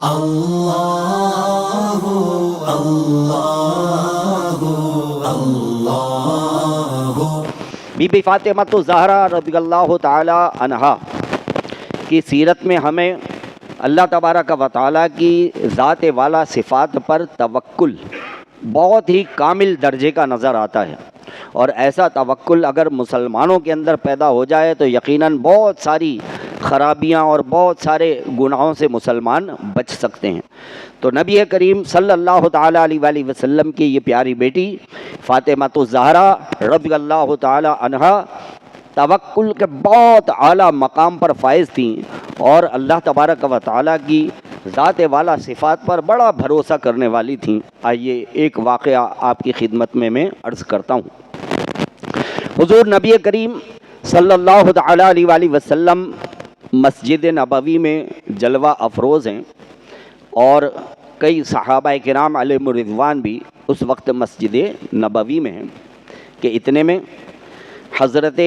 اللہ اللہ اللہ۔ بی بی فاطمہ الزہرا رضی اللہ تعالی عنہا کی سیرت میں ہمیں اللہ تبارک و تعالیٰ کی ذات والا صفات پر توکل بہت ہی کامل درجے کا نظر آتا ہے، اور ایسا توکل اگر مسلمانوں کے اندر پیدا ہو جائے تو یقیناً بہت ساری خرابیاں اور بہت سارے گناہوں سے مسلمان بچ سکتے ہیں۔ تو نبی کریم صلی اللہ تعالیٰ علیہ وآلہ وسلم کی یہ پیاری بیٹی فاطمہ الزہرا رضی اللہ تعالیٰ عنہا توکل کے بہت اعلیٰ مقام پر فائز تھیں، اور اللہ تبارک و تعالیٰ کی ذات والا صفات پر بڑا بھروسہ کرنے والی تھیں۔ آئیے ایک واقعہ آپ کی خدمت میں عرض کرتا ہوں۔ حضور نبی کریم صلی اللہ تعالیٰ علیہ وآلہ وسلم مسجد نبوی میں جلوہ افروز ہیں، اور کئی صحابہ کرام علیہم الرضوان بھی اس وقت مسجد نبوی میں ہیں کہ اتنے میں حضرت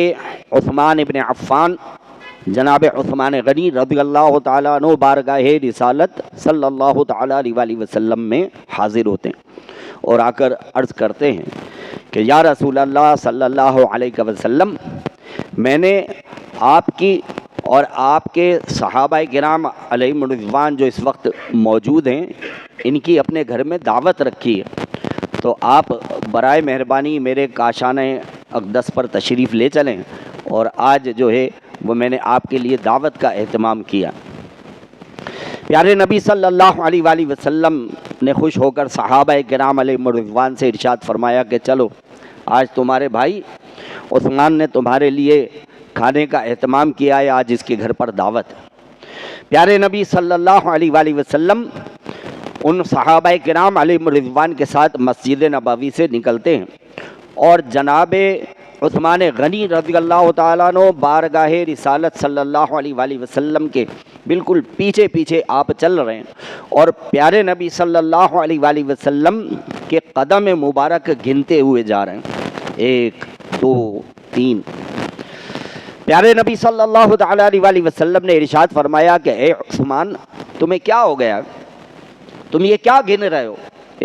عثمان ابن عفان جناب عثمان غنی رضی اللہ تعالیٰ عنہ بارگاہ رسالت صلی اللہ تعالیٰ علیہ وآلہ وسلم میں حاضر ہوتے ہیں، اور آ کر عرض کرتے ہیں کہ یا رسول اللہ صلی اللہ علیہ وسلم، میں نے آپ کی اور آپ کے صحابہ کرام علیہم الرضوان جو اس وقت موجود ہیں ان کی اپنے گھر میں دعوت رکھی ہے، تو آپ برائے مہربانی میرے کاشانہ اقدس پر تشریف لے چلیں، اور آج جو ہے وہ میں نے آپ کے لیے دعوت کا اہتمام کیا۔ پیارے نبی صلی اللہ علیہ وآلہ وسلم نے خوش ہو کر صحابہ کرام علیہم الرضوان سے ارشاد فرمایا کہ چلو، آج تمہارے بھائی عثمان نے تمہارے لیے کھانے کا اہتمام کیا ہے، آج اس کے گھر پر دعوت ہے۔ پیارے نبی صلی اللہ علیہ وآلہ وسلم ان صحابہ کرام علیہم الرضوان کے ساتھ مسجد نبوی سے نکلتے ہیں، اور جناب عثمان غنی رضی اللہ تعالیٰ عنہ بارگاہ رسالت صلی اللہ علیہ وآلہ وسلم کے بالکل پیچھے پیچھے آپ چل رہے ہیں، اور پیارے نبی صلی اللہ علیہ وآلہ وسلم کے قدم مبارک گنتے ہوئے جا رہے ہیں، 1 2 3۔ پیارے نبی صلی اللہ تعالیٰ علیہ وآلہ وسلم نے ارشاد فرمایا کہ اے عثمان، تمہیں کیا ہو گیا؟ تم یہ کیا گن رہے ہو؟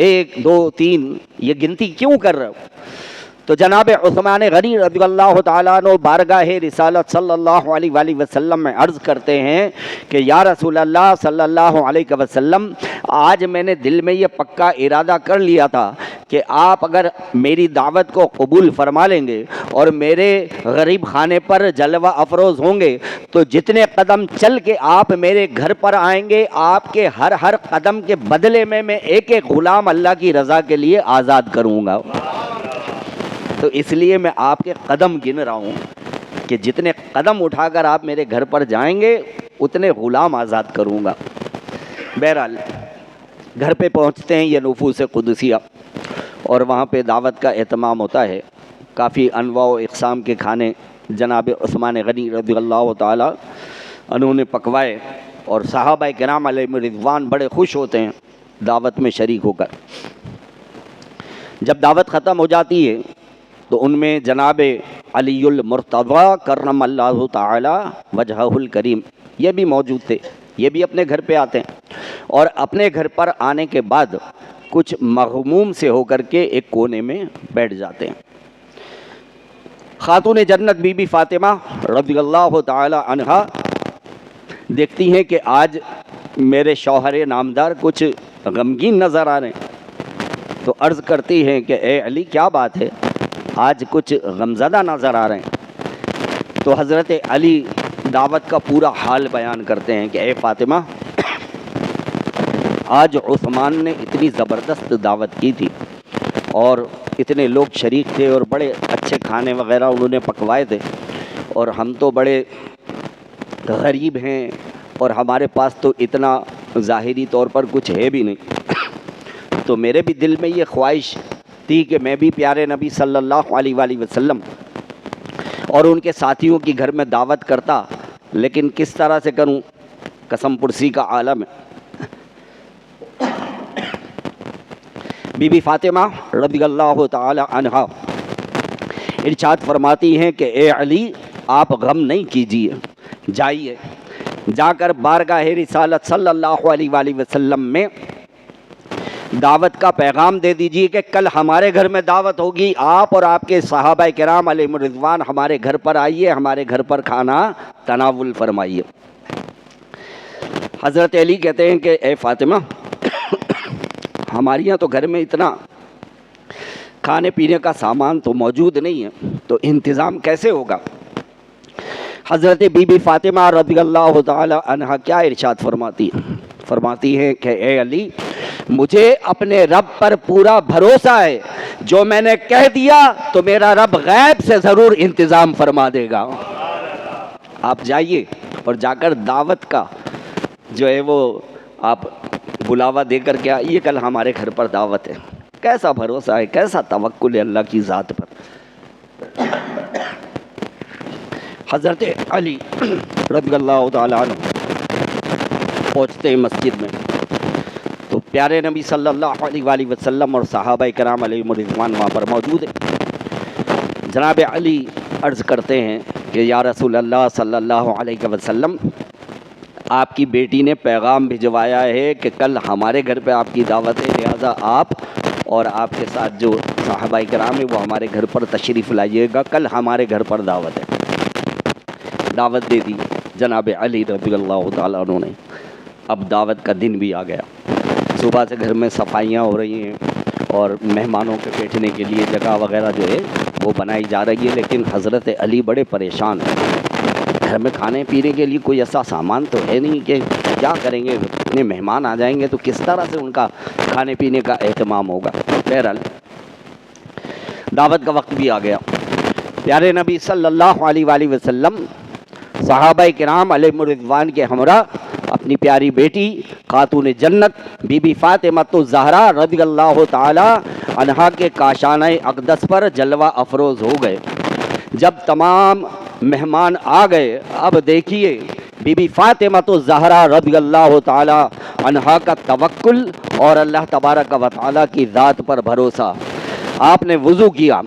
1 2 3 یہ گنتی کیوں کر رہے ہو؟ تو جناب عثمان غنی رضی اللہ تعالیٰ عنہ بارگاہ رسالت صلی اللہ علیہ وآلہ وسلم میں عرض کرتے ہیں کہ یا رسول اللہ صلی اللہ علیہ وسلم، آج میں نے دل میں یہ پکا ارادہ کر لیا تھا کہ آپ اگر میری دعوت کو قبول فرما لیں گے اور میرے غریب خانے پر جلوہ افروز ہوں گے تو جتنے قدم چل کے آپ میرے گھر پر آئیں گے، آپ کے ہر قدم کے بدلے میں ایک ایک غلام اللہ کی رضا کے لیے آزاد کروں گا۔ تو اس لیے میں آپ کے قدم گن رہا ہوں کہ جتنے قدم اٹھا کر آپ میرے گھر پر جائیں گے اتنے غلام آزاد کروں گا۔ بہرحال گھر پہ پہنچتے ہیں یہ نفوس قدسیہ، اور وہاں پہ دعوت کا اہتمام ہوتا ہے۔ کافی انواع و اقسام کے کھانے جناب عثمان غنی رضی اللہ تعالی عنہ نے پکوائے، اور صحابہ کرام علیہم الرضوان بڑے خوش ہوتے ہیں دعوت میں شریک ہو کر۔ جب دعوت ختم ہو جاتی ہے تو ان میں جناب علی المرتضی کرم اللہ تعالی وجہہ الکریم یہ بھی موجود تھے، یہ بھی اپنے گھر پہ آتے ہیں، اور اپنے گھر پر آنے کے بعد کچھ مغموم سے ہو کر کے ایک کونے میں بیٹھ جاتے ہیں۔ خاتون جنت بی بی فاطمہ رضی اللہ تعالی عنہا دیکھتی ہیں کہ آج میرے شوہر نامدار کچھ غمگین نظر آ رہے ہیں، تو عرض کرتی ہیں کہ اے علی کیا بات ہے، آج کچھ غمزدہ نظر آ رہے ہیں۔ تو حضرت علی دعوت کا پورا حال بیان کرتے ہیں کہ اے فاطمہ، آج عثمان نے اتنی زبردست دعوت کی تھی، اور اتنے لوگ شریک تھے، اور بڑے اچھے کھانے وغیرہ انہوں نے پکوائے تھے، اور ہم تو بڑے غریب ہیں، اور ہمارے پاس تو اتنا ظاہری طور پر کچھ ہے بھی نہیں۔ تو میرے بھی دل میں یہ خواہش تھی کہ میں بھی پیارے نبی صلی اللہ علیہ وآلہ وسلم اور ان کے ساتھیوں کی گھر میں دعوت کرتا، لیکن کس طرح سے کروں، قسم پرسی کا عالم ہے۔ بی بی فاطمہ رضی اللہ تعالی عنہا ارشاد فرماتی ہیں کہ اے علی، آپ غم نہیں کیجیے، جائیے جا کر بارگاہ رسالت صلی اللہ علیہ وآلہ وسلم میں دعوت کا پیغام دے دیجیے کہ کل ہمارے گھر میں دعوت ہوگی، آپ اور آپ کے صحابہ کرام علیہم الرضوان ہمارے گھر پر آئیے، ہمارے گھر پر کھانا تناول فرمائیے۔ حضرت علی کہتے ہیں کہ اے فاطمہ، ہمارے یہاں تو گھر میں اتنا کھانے پینے کا سامان تو موجود نہیں ہے، تو انتظام کیسے ہوگا؟ حضرت بی بی فاطمہ رضی اللہ تعالی عنہا کیا ارشاد فرماتی ہیں کہ اے علی، مجھے اپنے رب پر پورا بھروسہ ہے، جو میں نے کہہ دیا تو میرا رب غیب سے ضرور انتظام فرما دے گا۔ آپ جائیے اور جا کر دعوت کا جو ہے وہ آپ بلاوا دے کر کے آئیے، کل ہمارے گھر پر دعوت ہے۔ کیسا بھروسہ ہے، کیسا توکل ہے اللہ کی ذات پر۔ حضرت علی رضی اللہ تعالیٰ عنہ پہنچتے ہیں مسجد میں، تو پیارے نبی صلی اللہ علیہ وآلہ وسلم اور صحابہ کرام علیہم الرضوان وہاں پر موجود ہیں۔ جناب علی عرض کرتے ہیں کہ یا رسول اللہ صلی اللہ علیہ وسلم، آپ کی بیٹی نے پیغام بھجوایا ہے کہ کل ہمارے گھر پہ آپ کی دعوت ہے، لہذا آپ اور آپ کے ساتھ جو صحابہ کرام ہیں وہ ہمارے گھر پر تشریف لائیے گا، کل ہمارے گھر پر دعوت ہے۔ دعوت دے دی جناب علی رضی اللہ تعالیٰ عنہ نے۔ اب دعوت کا دن بھی آ گیا، صبح سے گھر میں صفائیاں ہو رہی ہیں اور مہمانوں کے بیٹھنے کے لیے جگہ وغیرہ جو ہے وہ بنائی جا رہی ہے، لیکن حضرت علی بڑے پریشان ہیں۔ گھر میں کھانے پینے کے لیے کوئی ایسا سامان تو ہے نہیں کہ کیا کریں گے، اتنے مہمان آ جائیں گے تو کس طرح سے ان کا کھانے پینے کا اہتمام ہوگا۔ بہرحال دعوت کا وقت بھی آ گیا۔ پیارے نبی صلی اللہ علیہ وآلہ وسلم صحابہ کرام علیہم الرضوان کے ہمراہ اپنی پیاری بیٹی خاتون جنت بی بی فاطمہ الزہرا رضی اللہ تعالی عنہا کے کاشانہ اقدس پر جلوہ افروز ہو گئے۔ جب تمام مہمان آ گئے، اب دیکھیے بی بی فاطمہ الزہرا رضی اللہ تعالی عنہا کا توکل اور اللہ تبارک و تعالی کی ذات پر بھروسہ۔ آپ نے وضو کیا،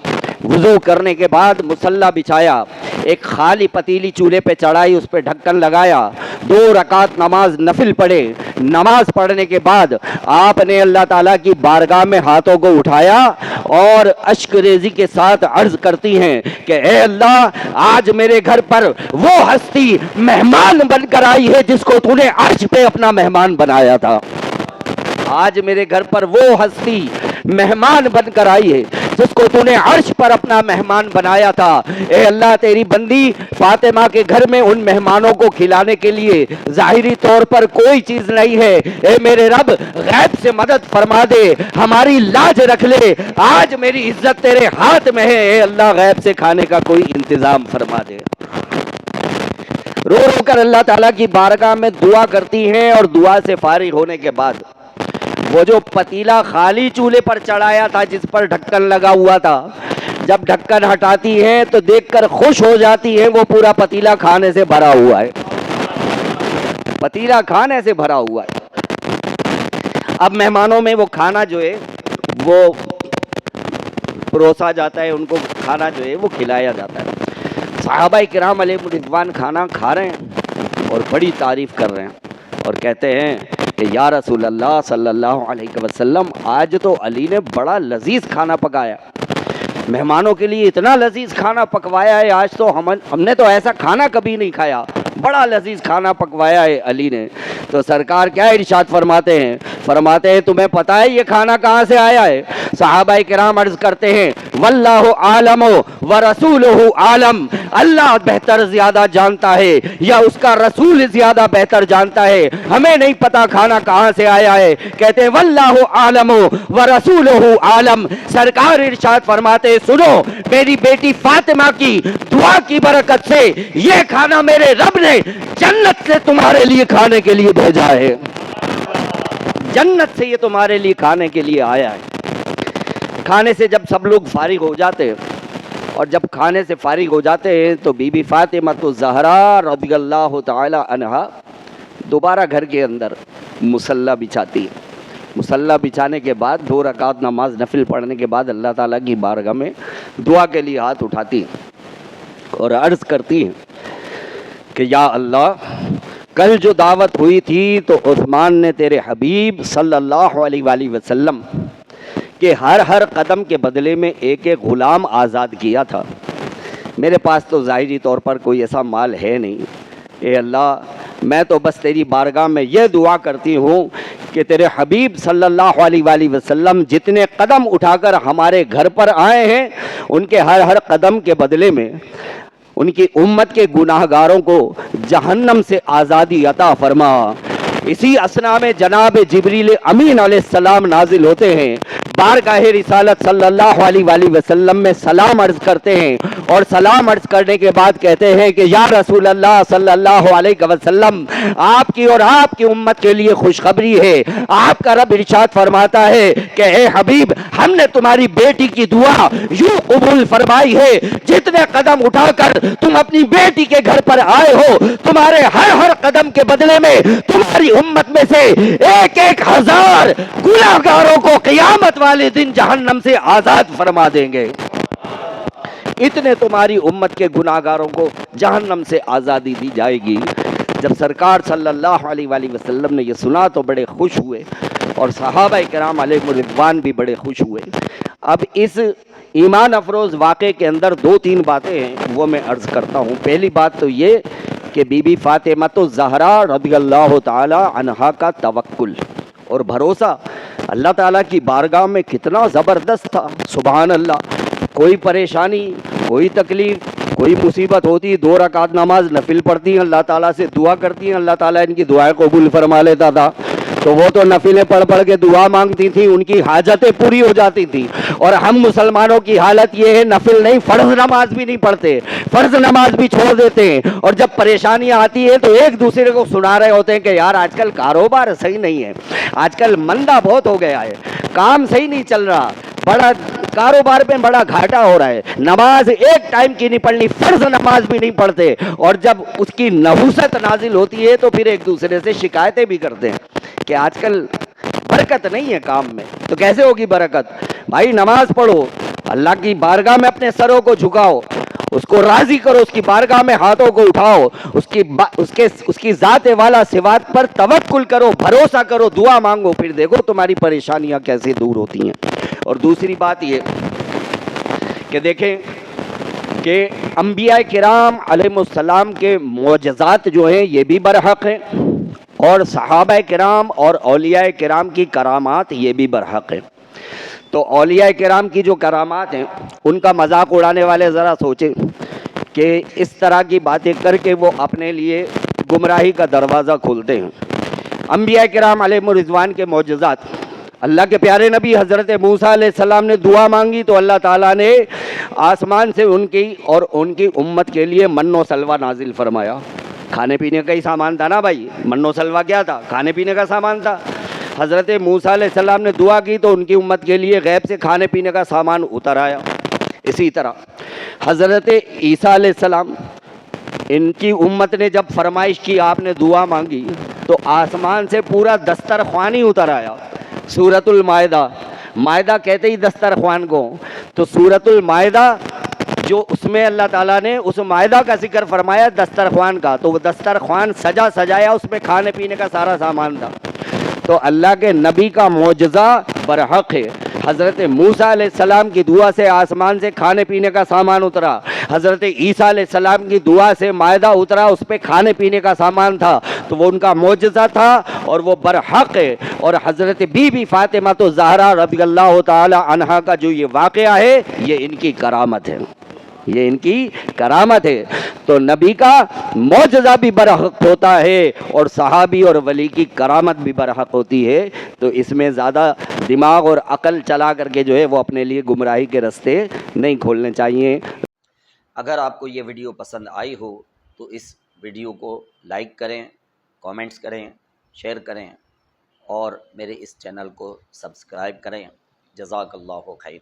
وضو کرنے کے بعد مصلی بچھایا، ایک خالی پتیلی چولہے پہ چڑھائی، اس پہ ڈھکن لگایا، 2 رکعت نماز نفل پڑھے۔ نماز پڑھنے کے بعد آپ نے اللہ تعالیٰ کی بارگاہ میں ہاتھوں کو اٹھایا اور اشک ریزی کے ساتھ عرض کرتی ہیں کہ اے اللہ، آج میرے گھر پر وہ ہستی مہمان بن کر آئی ہے جس کو تو نے عرش پہ اپنا مہمان بنایا تھا۔ آج میرے گھر پر وہ ہستی مہمان بن کر آئی ہے جس کو تو نے عرش پر اپنا مہمان بنایا تھا۔ اے اللہ، تیری بندی فاطمہ کے گھر میں ان مہمانوں کو کھلانے کے لیے ظاہری طور پر کوئی چیز نہیں ہے، اے میرے رب غیب سے مدد فرما دے، ہماری لاج رکھ لے، آج میری عزت تیرے ہاتھ میں ہے، اے اللہ غیب سے کھانے کا کوئی انتظام فرما دے۔ رو رو کر اللہ تعالیٰ کی بارگاہ میں دعا کرتی ہیں، اور دعا سے فارغ ہونے کے بعد وہ جو پتیلا خالی چولہے پر چڑھایا تھا جس پر ڈھکن لگا ہوا تھا، جب ڈھکن ہٹاتی ہیں تو دیکھ کر خوش ہو جاتی ہیں، وہ پورا پتیلا کھانے سے بھرا ہوا ہے، پتیلا کھانے سے بھرا ہوا ہے۔ اب مہمانوں میں وہ کھانا جو ہے وہ پروسا جاتا ہے، ان کو کھانا جو ہے وہ کھلایا جاتا ہے۔ صحابہ کرام علیہ رضوان کھانا کھا رہے ہیں اور بڑی تعریف کر رہے ہیں اور کہتے ہیں کہ یا رسول اللہ صلی اللہ علیہ وسلم، آج تو علی نے بڑا لذیذ کھانا پکایا، مہمانوں کے لیے اتنا لذیذ کھانا پکوایا ہے، آج تو ہم نے تو ایسا کھانا کبھی نہیں کھایا، بڑا لذیذ کھانا پکوایا ہے علی نے۔ تو سرکار کیا ارشاد فرماتے ہیں؟ فرماتے ہیں تمہیں پتہ ہے یہ کھانا کہاں سے آیا ہے؟ صحابہ کرام عرض کرتے ہیں واللہ عالم ورسولہ عالم، اللہ بہتر زیادہ جانتا ہے یا اس کا رسول زیادہ بہتر جانتا ہے، ہمیں نہیں پتا کھانا کہاں سے آیا ہے۔ کہتے ہیں واللہ عالم ورسولہ عالم، سرکار ارشاد فرماتے ہیں سنو، میری بیٹی فاطمہ کی دعا کی برکت سے یہ کھانا میرے رب نے جنت سے تمہارے لیے کھانے کے لیے بھیجا ہے، جنت سے یہ تمہارے لیے کھانے کے لیے آیا ہے۔ کھانے سے جب سب لوگ فارغ ہو جاتے ہیں، اور جب کھانے سے فارغ ہو جاتے ہیں تو بی بی فاطمہ الزہرا رضی اللہ تعالی عنہا دوبارہ گھر کے اندر مصلی بچھاتی ہے۔ مصلی بچھانے کے بعد 2 رکعت نماز نفل پڑھنے کے بعد اللہ تعالیٰ کی بارگاہ میں دعا کے لیے ہاتھ اٹھاتی ہیں اور عرض کرتی ہیں کہ یا اللہ، کل جو دعوت ہوئی تھی تو عثمان نے تیرے حبیب صلی اللہ علیہ وآلہ وسلم کہ ہر قدم کے بدلے میں ایک ایک غلام آزاد کیا تھا۔ میرے پاس تو ظاہری طور پر کوئی ایسا مال ہے نہیں، اے اللہ میں تو بس تیری بارگاہ میں یہ دعا کرتی ہوں کہ تیرے حبیب صلی اللہ علیہ وآلہ وسلم جتنے قدم اٹھا کر ہمارے گھر پر آئے ہیں ان کے ہر قدم کے بدلے میں ان کی امت کے گناہ گاروں کو جہنم سے آزادی عطا فرما۔ اسی اسنا میں جناب جبریل امین علیہ السلام نازل ہوتے ہیں، بارگاہ رسالت صلی اللہ علیہ وآلہ وسلم میں سلام عرض کرتے ہیں، اور سلام عرض کرنے کے بعد کہتے ہیں کہ یا رسول اللہ صلی اللہ علیہ وسلم آپ کی اور آپ کی امت کے لیے خوشخبری ہے۔ آپ کا رب ارشاد فرماتا ہے کہ اے حبیب ہم نے تمہاری بیٹی کی دعا یوں قبول فرمائی ہے، جتنے قدم اٹھا کر تم اپنی بیٹی کے گھر پر آئے ہو تمہارے ہر قدم کے بدلے میں تمہاری امت میں سے ایک ایک ہزار گناہگاروں کو قیامت والے دن جہنم سے آزاد فرما دیں گے۔ اتنے تمہاری امت کے گناہگاروں کو جہنم سے آزادی دی جائے گی۔ جب سرکار صلی اللہ علیہ وآلہ وسلم نے یہ سنا تو بڑے خوش ہوئے، اور صحابہ کرام علیہم رضوان بھی بڑے خوش ہوئے۔ اب اس ایمان افروز واقعے کے اندر دو تین باتیں ہیں وہ میں عرض کرتا ہوں۔ پہلی بات تو یہ کہ بی بی فاطمہ الزہرا رضی اللہ تعالی عنہا کا توکل اور بھروسہ اللہ تعالیٰ کی بارگاہ میں کتنا زبردست تھا۔ سبحان اللہ، کوئی پریشانی، کوئی تکلیف، کوئی مصیبت ہوتی، 2 رکعت نماز نفل پڑھتی ہیں، اللہ تعالیٰ سے دعا کرتی ہیں، اللہ تعالیٰ ان کی دعائیں قبول فرما لیتا تھا۔ تو وہ تو نفلیں پڑھ کے دعا مانگتی تھیں، ان کی حاجتیں پوری ہو جاتی تھیں، اور ہم مسلمانوں کی حالت یہ ہے نفل نہیں، فرض نماز بھی نہیں پڑھتے، فرض نماز بھی چھوڑ دیتے ہیں، اور جب پریشانیاں آتی ہیں تو ایک دوسرے کو سنا رہے ہوتے ہیں کہ یار آج کل کاروبار صحیح نہیں ہے، آج کل مندہ بہت ہو گیا ہے، کام صحیح نہیں چل رہا، بڑا کاروبار میں بڑا گھاٹا ہو رہا ہے، نماز ایک ٹائم کی نہیں پڑھنی، فرض نماز بھی نہیں پڑھتے، اور جب اس کی نحوست نازل ہوتی ہے تو پھر ایک دوسرے سے شکایتیں بھی کرتے ہیں کہ آج کل برکت نہیں ہے کام میں۔ تو کیسے ہوگی برکت؟ بھائی نماز پڑھو، اللہ کی بارگاہ میں اپنے سروں کو جھکاؤ، اس کو راضی کرو، اس کی بارگاہ میں ہاتھوں کو اٹھاؤ، اس کی ذات والا صفات پر توکل کرو، بھروسہ کرو، دعا مانگو، پھر دیکھو تمہاری پریشانیاں کیسے دور ہوتی ہیں۔ اور دوسری بات یہ کہ دیکھیں کہ انبیاء کرام علیہ السلام کے معجزات جو ہیں یہ بھی برحق ہیں، اور صحابہ کرام اور اولیاء کرام کی کرامات یہ بھی برحق ہیں۔ تو اولیاء کرام کی جو کرامات ہیں ان کا مذاق اڑانے والے ذرا سوچیں کہ اس طرح کی باتیں کر کے وہ اپنے لیے گمراہی کا دروازہ کھولتے ہیں۔ انبیاء کرام علیہ الرضوان کے معجزات، اللہ کے پیارے نبی حضرت موسیٰ علیہ السلام نے دعا مانگی تو اللہ تعالیٰ نے آسمان سے ان کی اور ان کی امت کے لیے من و سلوہ نازل فرمایا۔ کھانے پینے کا ہی سامان تھا نا بھائی، من و سلوہ کیا تھا؟ کھانے پینے کا سامان تھا۔ حضرت موسیٰ علیہ السلام نے دعا کی تو ان کی امت کے لیے غیب سے کھانے پینے کا سامان اتر آیا۔ اسی طرح حضرت عیسیٰ علیہ السلام، ان کی امت نے جب فرمائش کی، آپ نے دعا مانگی تو آسمان سے پورا دسترخوان ہی اتر آیا۔ سورۃ المائدہ، مائدہ کہتے ہی دسترخوان کو، تو سورۃ المائدہ جو اس میں اللہ تعالیٰ نے اس مائدہ کا ذکر فرمایا دسترخوان کا، تو وہ دسترخوان سجایا، اس میں کھانے پینے کا سارا سامان تھا۔ تو اللہ کے نبی کا معجزہ برحق ہے۔ حضرت موسیٰ علیہ السلام کی دعا سے آسمان سے کھانے پینے کا سامان اترا، حضرت عیسیٰ علیہ السلام کی دعا سے مائدہ اترا، اس پہ کھانے پینے کا سامان تھا، تو وہ ان کا معجزہ تھا اور وہ برحق ہے۔ اور حضرت بی بی فاطمہ الزہرا رضی اللہ تعالی عنہا کا جو یہ واقعہ ہے یہ ان کی کرامت ہے، یہ ان کی کرامت ہے۔ تو نبی کا معجزہ بھی برحق ہوتا ہے اور صحابی اور ولی کی کرامت بھی برحق ہوتی ہے، تو اس میں زیادہ دماغ اور عقل چلا کر کے جو ہے وہ اپنے لیے گمراہی کے راستے نہیں کھولنے چاہیے۔ اگر آپ کو یہ ویڈیو پسند آئی ہو تو اس ویڈیو کو لائک کریں، کامنٹس کریں، شیئر کریں، اور میرے اس چینل کو سبسکرائب کریں۔ جزاک اللہ خیر۔